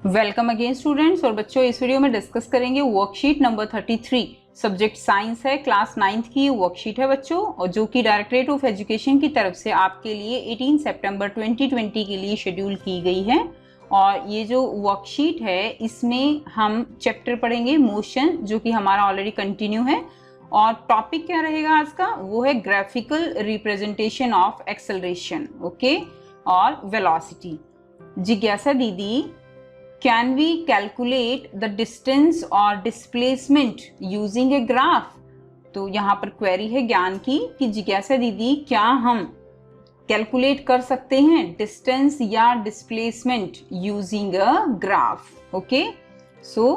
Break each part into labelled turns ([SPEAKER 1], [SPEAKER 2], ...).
[SPEAKER 1] Welcome again students. और बच्चों, इस वीडियो में डिस्कस करेंगे वर्कशीट नंबर 33। सब्जेक्ट साइंस है, क्लास 9th की वर्कशीट है बच्चों, और जो कि डायरेक्टरेट ऑफ एजुकेशन की तरफ से आपके लिए 18 सितंबर 2020 के लिए शेड्यूल की गई है। और ये जो वर्कशीट है इसमें हम चैप्टर पढ़ेंगे मोशन, जो कि हमारा ऑलरेडी कंटिन्यू है। और टॉपिक क्या रहेगा आज का, वो है graphical representation of acceleration, okay, और वेलोसिटी। जिज्ञासा दीदी, can we calculate the distance or displacement using a graph? तो यहाँ पर क्वेरी है ज्ञान की कि जिज्ञासा दीदी, क्या हम कैलकुलेट कर सकते हैं डिस्टेंस या displacement using a graph? Okay, so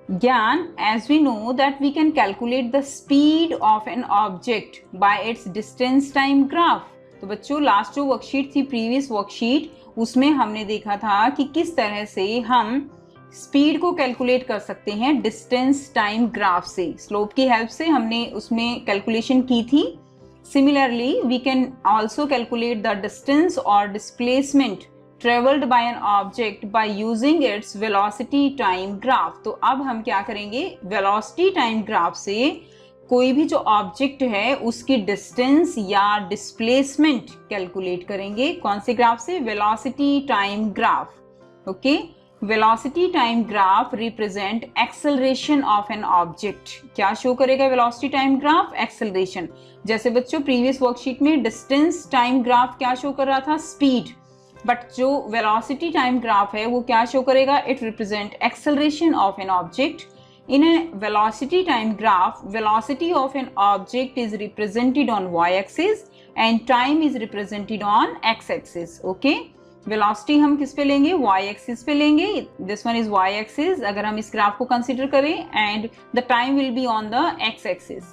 [SPEAKER 1] ज्ञान, as we know that we can calculate the speed of an object by its distance time graph। तो बच्चों, लास्ट जो वर्कशीट थी, प्रीवियस वर्कशीट, उसमें हमने देखा था कि किस तरह से हम स्पीड को कैलकुलेट कर सकते हैं डिस्टेंस टाइम ग्राफ से। स्लोप की हेल्प से हमने उसमें कैलकुलेशन की थी। Similarly we can also calculate the distance और displacement travelled by an object by using its velocity time graph. तो अब हम क्या करेंगे, वेलोसिटी टाइम ग्राफ से कोई भी जो ऑब्जेक्ट है उसकी डिस्टेंस या डिस्प्लेसमेंट कैलकुलेट करेंगे। कौन से ग्राफ से? Velocity time graph. Okay, velocity time graph represent acceleration of an object. क्या शो करेगा वेलोसिटी टाइम ग्राफ? एक्सेलरेशन। जैसे बच्चों प्रीवियस वर्कशीट में डिस्टेंस टाइम ग्राफ क्या शो कर रहा था? स्पीड। बट जो वेलोसिटी टाइम ग्राफ है वो क्या शो करेगा? It represent acceleration of an object. In a velocity time graph, velocity of an object is represented on y-axis and time is represented on x-axis. Okay? Velocity हम किस पे लेंगे? y-axis पे लेंगे. This one is y-axis अगर हम इस graph को कंसिडर करें, and the time will be on the x-axis.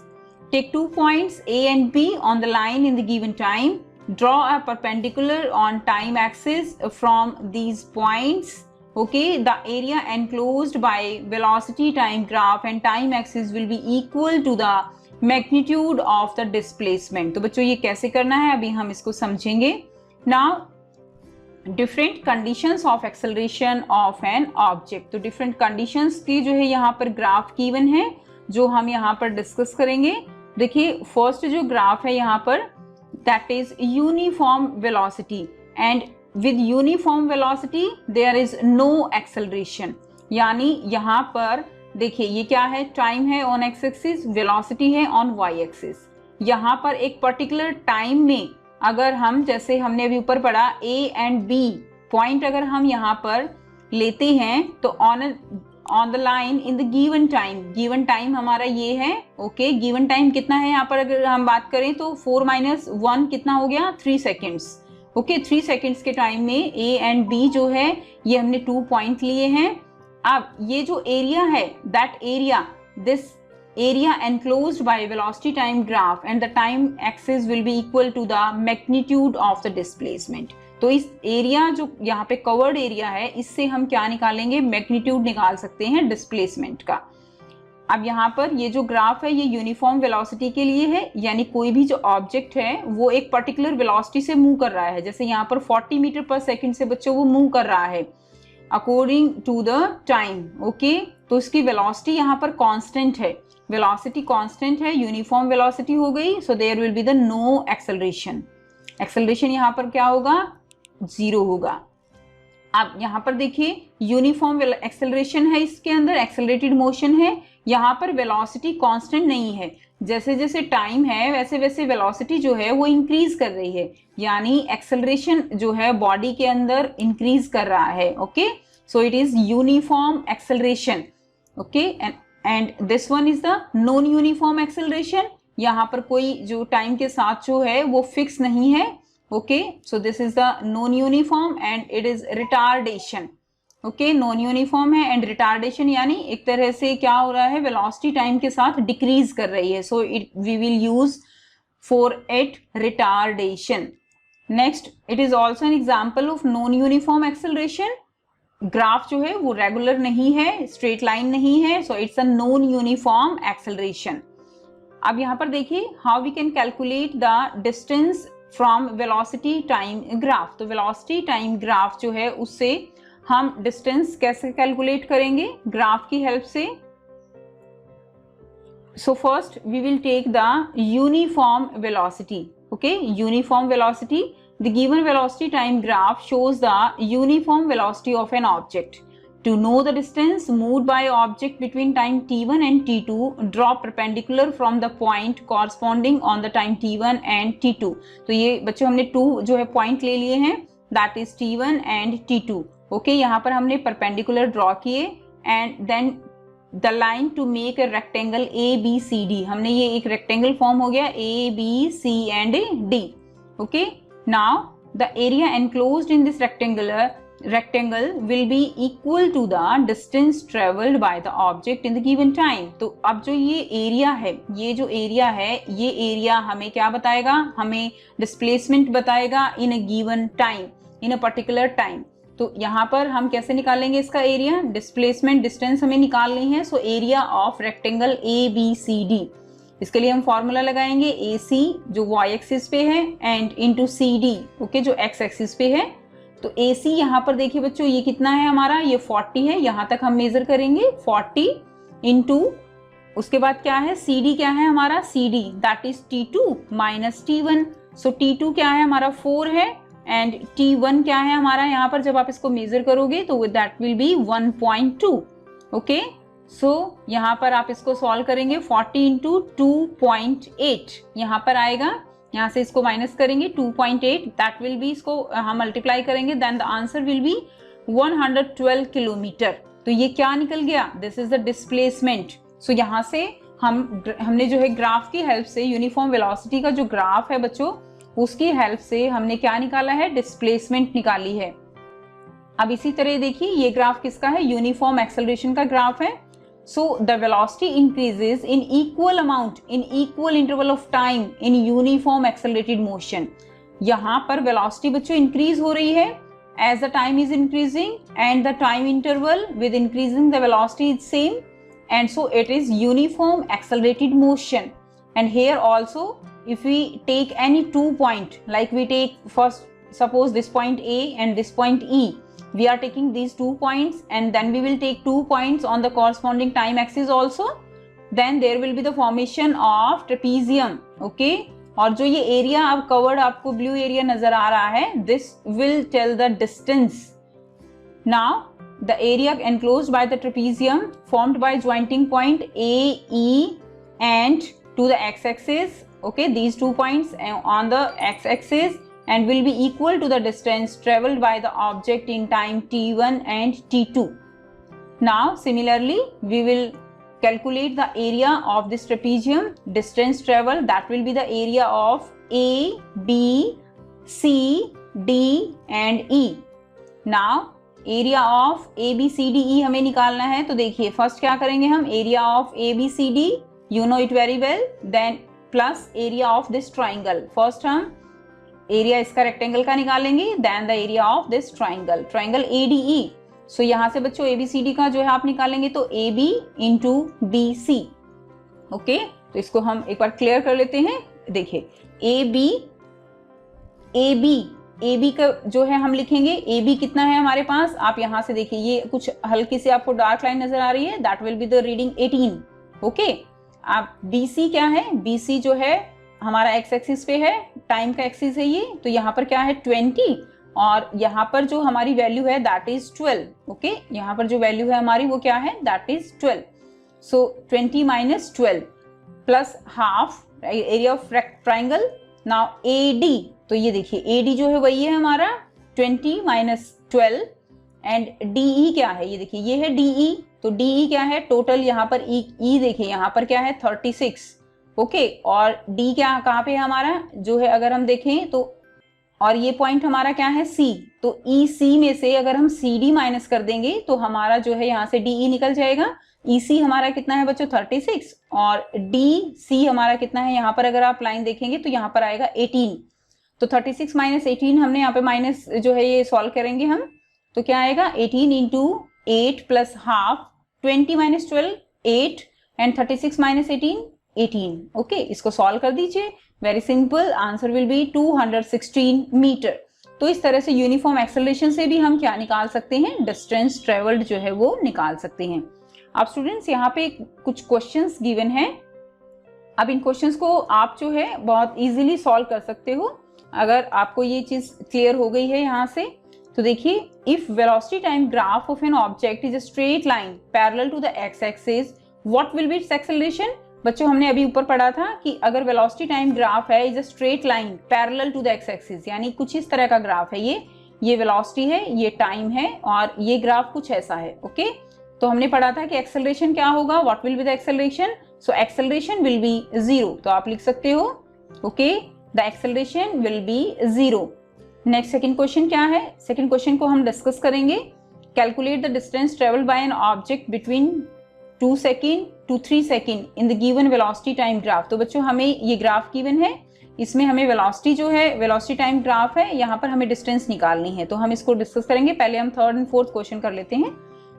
[SPEAKER 1] Take 2 points A and B on the line in the given time. Draw a perpendicular on time axis from these points. Okay, the area enclosed by velocity time graph and time axis will be equal to the magnitude of the displacement। तो बच्चों ये कैसे करना है अभी हम इसको समझेंगे। Now different conditions of acceleration of an object। तो different conditions की जो है यहाँ पर ग्राफ गिवन है, जो हम यहाँ पर डिस्कस करेंगे। देखिए फर्स्ट जो ग्राफ है यहाँ पर, that is uniform velocity and with uniform velocity there is no acceleration। यानी यहाँ पर देखिए ये क्या है, टाइम है ऑन एक्स एक्सिस, वेलोसिटी है ऑन वाई एक्सिस। यहाँ पर एक पर्टिकुलर टाइम में अगर हम, जैसे हमने अभी ऊपर पढ़ा, ए एंड बी पॉइंट अगर हम यहाँ पर लेते हैं तो on the line in the given time हमारा ये है। ओके, गिवन टाइम कितना है यहाँ पर अगर हम बात करें तो 4 - 1 कितना हो गया? 3 सेकेंड्स। ओके, 3 सेकेंड्स के टाइम में ए एंड बी जो है ये हमने 2 पॉइंट लिए हैं। अब ये जो एरिया है, that area, this area enclosed by velocity time graph and the time axis will be equal to the magnitude of the displacement. तो इस एरिया जो यहाँ पे कवर्ड एरिया है, इससे हम क्या निकालेंगे? मैग्नीट्यूड निकाल सकते हैं डिस्प्लेसमेंट का। अब यहाँ पर ये जो ग्राफ है ये यूनिफॉर्म वेलोसिटी के लिए है, यानी कोई भी जो ऑब्जेक्ट है वो एक पर्टिकुलर वेलोसिटी से मूव कर रहा है। जैसे यहाँ पर 40 मीटर पर सेकंड से बच्चों वो मूव कर रहा है according to the time. Okay, तो इसकी वेलोसिटी यहाँ पर कांस्टेंट है, वेलोसिटी कांस्टेंट है, यूनिफॉर्म वेलोसिटी हो गई। So there will be the no acceleration. Acceleration यहाँ पर क्या होगा? 0 होगा। अब यहाँ पर देखिए यूनिफॉर्म एक्सेलरेशन है, इसके अंदर एक्सेलरेटेड मोशन है। यहाँ पर वेलोसिटी कांस्टेंट नहीं है, जैसे जैसे टाइम है वैसे वैसे वेलोसिटी जो है वो इंक्रीज कर रही है, यानी एक्सेलरेशन जो है बॉडी के अंदर इंक्रीज कर रहा है। Okay, so it is uniform acceleration. Okay, and this one is the non uniform acceleration. यहाँ पर कोई जो टाइम के साथ जो है वो फिक्स नहीं है। Okay, so this is the non uniform and it is retardation. Okay, non uniform है एंड रिटार्डेशन, यानी एक तरह से क्या हो रहा है, वेलोसिटी टाइम के साथ डिक्रीज कर रही है। So it we will use for it retardation. Next, it is also an example of non uniform acceleration. Graph जो है वो रेगुलर नहीं है, स्ट्रेट लाइन नहीं है, so it's a non uniform acceleration. अब यहाँ पर देखिए how we can calculate the distance from velocity time graph. तो वेलोसिटी टाइम ग्राफ जो है उससे हम डिस्टेंस कैसे कैलकुलेट करेंगे ग्राफ की हेल्प से। So first we will take the uniform velocity. Okay, uniform velocity. The given velocity time graph shows the uniform velocity of an object. To know the distance moved by object between time t1 and t2, draw perpendicular from the point corresponding on the time t1 and t2. तो ये बच्चों हमने 2 जो है point ले लिए हैं, that is t1 and t2. Okay, यहाँ पर हमने perpendicular draw किए and then the line to make a rectangle A B C D, हमने ये एक रेक्टेंगल फॉर्म हो गया A B C and D. Okay, now the area enclosed in this rectangle will be equal to the distance travelled by the object in the given time. तो अब जो ये area है, ये एरिया हमें क्या बताएगा, हमें डिस्प्लेसमेंट बताएगा in a given time, in a particular time. तो यहाँ पर हम कैसे निकालेंगे इसका एरिया, डिस्प्लेसमेंट डिस्टेंस हमें निकालनी है। So area of rectangle A B C D, इसके लिए हम फॉर्मूला लगाएंगे ए सी जो वाई एक्सिस पे है and into C D, okay, जो एक्स एक्सिस पे है। तो ए सी यहाँ पर देखिए बच्चों ये कितना है हमारा, ये 40 है, यहाँ तक हम मेजर करेंगे 40 इंटू, उसके बाद क्या है सी डी, क्या है हमारा C D, that is T2 minus T1। So T2 क्या है हमारा 4 है एंड T1 क्या है हमारा, यहाँ पर जब आप इसको मेजर करोगे तो दैट विल बी 1.2। ओके, सो यहाँ पर आप इसको सॉल्व करेंगे 40 इंटू 2.8 यहाँ पर आएगा, यहाँ से इसको माइनस करेंगे 2.8, दैट विल बी, इसको हम मल्टीप्लाई करेंगे, then the answer will be 112 kilometre. तो ये क्या निकल गया, this is the displacement. So यहाँ से हमने जो है ग्राफ की हेल्प से, यूनिफॉर्म वेलोसिटी का जो ग्राफ है बच्चों, उसकी हेल्प से हमने क्या निकाला है, डिस्प्लेसमेंट निकाली है। अब इसी तरह देखिए ये ग्राफ किसका है, यूनिफॉर्म एक्सेलरेशन का ग्राफ है। So the velocity increases in equal amount in equal interval of time in uniform accelerated motion. यहाँ पर वेलोसिटी बच्चों इंक्रीज हो रही है as the time is increasing and the time interval with increasing the velocity is same, and so it is uniform accelerated motion. And here also if we take any 2 point, like we take first suppose this point A and this point E, we are taking these 2 points and then we will take 2 points on the corresponding time axis also, then there will be the formation of trapezium. Okay, और जो ये area अब covered आपको blue area नजर आ रहा है, this will tell the distance. Now the area enclosed by the trapezium formed by jointing point A, E and to the x-axis, okay, these 2 points on the x-axis, and will be equal to the distance traveled by the object in time t1 and t2. Now similarly we will calculate the area of this trapezium, distance traveled, that will be the area of A, B, C, D and E. Now area of A B C D E हमें निकालना है। तो देखिए first क्या करेंगे हम, area of A B C D, you know it very well, then plus area of this triangle. First हम area इसका रेक्टेंगल का निकालेंगे, then the area of this triangle, triangle A D E. So यहाँ से बच्चों ए B C D का जो है आप निकालेंगे तो A B into B C. Okay, तो इसको हम एक बार क्लियर कर लेते हैं। देखिए ए बी का जो है हम लिखेंगे, ए बी कितना है हमारे पास, आप यहाँ से देखिए ये कुछ हल्की सी आपको डार्क लाइन नजर आ रही है, that will be the reading 18। Okay, आप बी सी क्या है, बी सी जो है हमारा एक्स एक्सिस पे है, टाइम का एक्सिस है ये, तो यहाँ पर क्या है 20 और यहाँ पर जो हमारी वैल्यू है दैट इज 12। ओके, यहाँ पर जो वैल्यू है हमारी वो क्या है, that is 12। So 20 minus 12 plus half area of triangle. Now A D, तो ये देखिए ए डी जो है वही है हमारा 20 माइनस 12 एंड डी ई क्या है, ये देखिए ये है डी ई। तो डी ई क्या है टोटल, यहाँ पर ई देखिए यहाँ पर क्या है 36। ओके, और डी क्या कहाँ पे है हमारा, जो है अगर हम देखें तो, और ये पॉइंट हमारा क्या है सी, तो ई सी में से अगर हम सी डी माइनस कर देंगे तो हमारा जो है यहाँ से डी ई निकल जाएगा। ई सी हमारा कितना है बच्चों 36 और डी सी हमारा कितना है, यहाँ पर अगर आप लाइन देखेंगे तो यहाँ पर आएगा 18। तो 36 माइनस 18 हमने यहाँ पे माइनस जो है ये सॉल्व करेंगे हम, तो क्या आएगा 18 into 8 plus half, 20 minus 12 8 and 36 minus 18। Okay, इसको सॉल्व कर दीजिए, very simple, answer will be 216 metre. तो इस तरह से यूनिफॉर्म एक्सेलरेशन से भी हम क्या निकाल सकते हैं, डिस्टेंस ट्रेवल्ड जो है वो निकाल सकते हैं। अब स्टूडेंट्स यहाँ पे कुछ क्वेश्चंस गिवन हैं। अब इन क्वेश्चंस को आप जो है बहुत इजीली सॉल्व कर सकते हो अगर आपको ये चीज क्लियर हो गई है यहाँ से। तो देखिए, if velocity time graph of an object is a straight line parallel to the X axis, what will be its acceleration. बच्चों हमने अभी ऊपर पढ़ा था कि अगर वेलोसिटी टाइम ग्राफ है is a straight line parallel to the X axis, यानी कुछ इस तरह का ग्राफ है, ये वेलोसिटी है, ये टाइम है और ये ग्राफ कुछ ऐसा है। ओके, तो हमने पढ़ा था कि एक्सेलरेशन क्या होगा, what will be the acceleration. So acceleration will be 0, तो आप लिख सकते हो okay, the acceleration will be 0। Next second question क्या है, सेकंड क्वेश्चन को हम डिस्कस करेंगे। Calculate the distance travelled by an object between 2 second to 3 second in the given velocity time graph. तो बच्चों हमें ये ग्राफ गिवन है, इसमें हमें वेलोसिटी जो है, वेलोसिटी टाइम ग्राफ है, यहाँ पर हमें डिस्टेंस निकालनी है, तो हम इसको डिस्कस करेंगे। पहले हम थर्ड एंड फोर्थ क्वेश्चन कर लेते हैं।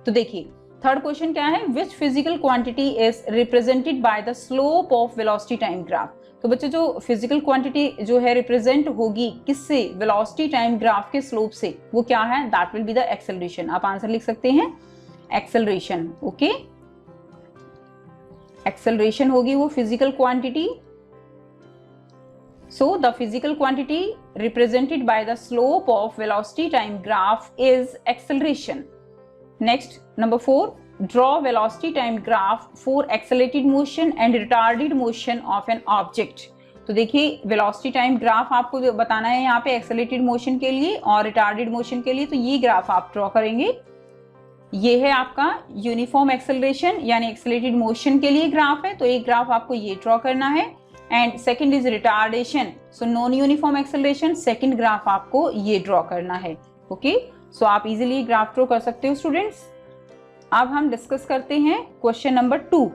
[SPEAKER 1] तो देखिए थर्ड क्वेश्चन क्या है, which physical quantity is represented by the slope of velocity time graph. तो बच्चों जो फिजिकल क्वांटिटी जो है रिप्रेजेंट होगी किससे, वेलोसिटी टाइम ग्राफ के स्लोप से, वो क्या है, that will be the acceleration. आप आंसर लिख सकते हैं एक्सेलरेशन। ओके, एक्सेलरेशन होगी वो physical quantity. So the physical quantity represented by the slope of velocity time graph is acceleration. Next number 4, draw velocity time graph for accelerated motion and retarded motion of an object। तो देखिए velocity time graph आपको बताना है यहाँ पे accelerated motion के लिए और retarded motion के लिए, तो ये ग्राफ आप ड्रॉ करेंगे। ये है आपका यूनिफॉर्म एक्सेलरेशन यानी एक्सेलरेटेड मोशन के लिए ग्राफ है, तो एक ग्राफ आपको ये ड्रॉ करना है। And second is retardation, so non uniform acceleration, second graph आपको ये ड्रॉ करना है। ओके, सो आप इजीली ग्राफ ड्रॉ कर सकते हो स्टूडेंट्स। अब हम डिस्कस करते हैं क्वेश्चन नंबर 2।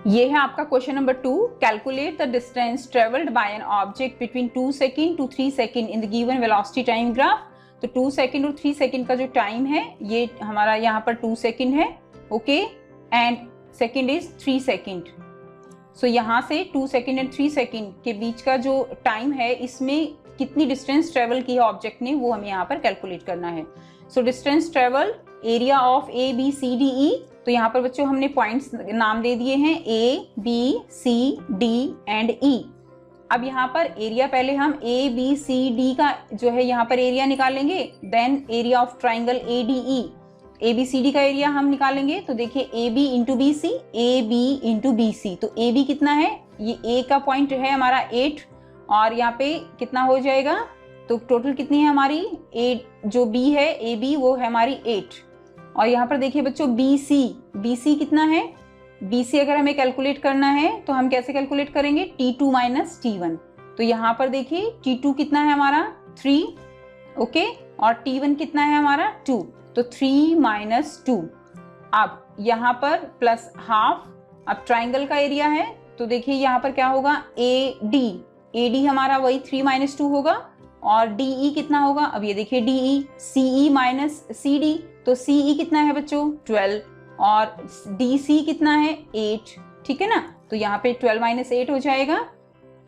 [SPEAKER 1] ये है आपका question number 2, calculate the distance travelled by an object between 2 second to 3 second in the given velocity time graph. तो 2 सेकेंड और 3 सेकेंड का जो टाइम है ये हमारा यहाँ पर 2 सेकेंड है। Okay, and second is 3 second. So यहाँ से 2 सेकेंड एंड 3 सेकेंड के बीच का जो टाइम है, इसमें कितनी डिस्टेंस ट्रेवल की है ऑब्जेक्ट ने, वो हमें यहाँ पर कैलकुलेट करना है। So distance travel, area of A B C D E. तो यहाँ पर बच्चों हमने पॉइंट्स नाम दे दिए हैं A B C D and E. अब यहाँ पर एरिया पहले हम ए बी सी डी का जो है यहाँ पर एरिया निकालेंगे, then area of triangle A D E, A B C D का एरिया हम निकालेंगे। तो देखिए A B into B C, A B into B C, तो ए बी कितना है, ये ए का पॉइंट है हमारा 8 और यहाँ पे कितना हो जाएगा, तो टोटल कितनी है हमारी 8, जो बी है ए बी वो है हमारी 8। और यहाँ पर देखिए बच्चों बी सी कितना है, बी सी अगर हमें कैलकुलेट करना है तो हम कैसे कैलकुलेट करेंगे, T2 माइनस T1। तो यहाँ पर देखिए T2 कितना है हमारा 3, ओके, और T1 कितना है हमारा 2, तो 3 माइनस 2। अब यहाँ पर प्लस हाफ, अब ट्राइंगल का एरिया है तो देखिए यहाँ पर क्या होगा, ए डी हमारा वही 3 माइनस 2 होगा, और डी ई कितना होगा, अब ये देखिए डी ई, सी ई माइनस सी डी, तो सी ई कितना है बच्चों 12, और डी सी कितना है 8, ठीक है ना। तो यहाँ पे 12 माइनस 8 हो जाएगा।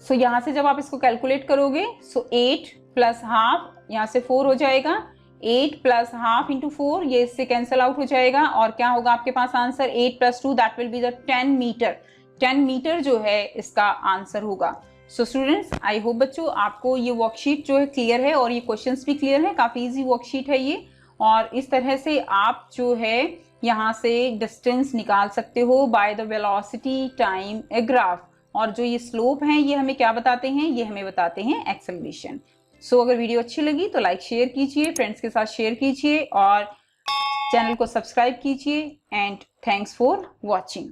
[SPEAKER 1] सो यहाँ से जब आप इसको कैलकुलेट करोगे, सो 8 प्लस हाफ, यहाँ से 4 हो जाएगा, 8 प्लस हाफ इंटू 4, ये इससे कैंसिल आउट हो जाएगा, और क्या होगा आपके पास answer 8 plus 2, that will be the 10 metre. 10 metre जो है इसका आंसर होगा। सो स्टूडेंट्स, आई होप बच्चों आपको ये वर्कशीट जो है क्लियर है और ये क्वेश्चंस भी क्लियर है, काफ़ी इजी वर्कशीट है ये। और इस तरह से आप जो है यहाँ से डिस्टेंस निकाल सकते हो by the velocity time graph, और जो ये स्लोप हैं ये हमें क्या बताते हैं, ये हमें बताते हैं एक्सेलरेशन। सो अगर वीडियो अच्छी लगी तो लाइक शेयर कीजिए, फ्रेंड्स के साथ शेयर कीजिए और चैनल को सब्सक्राइब कीजिए। And thanks for watching.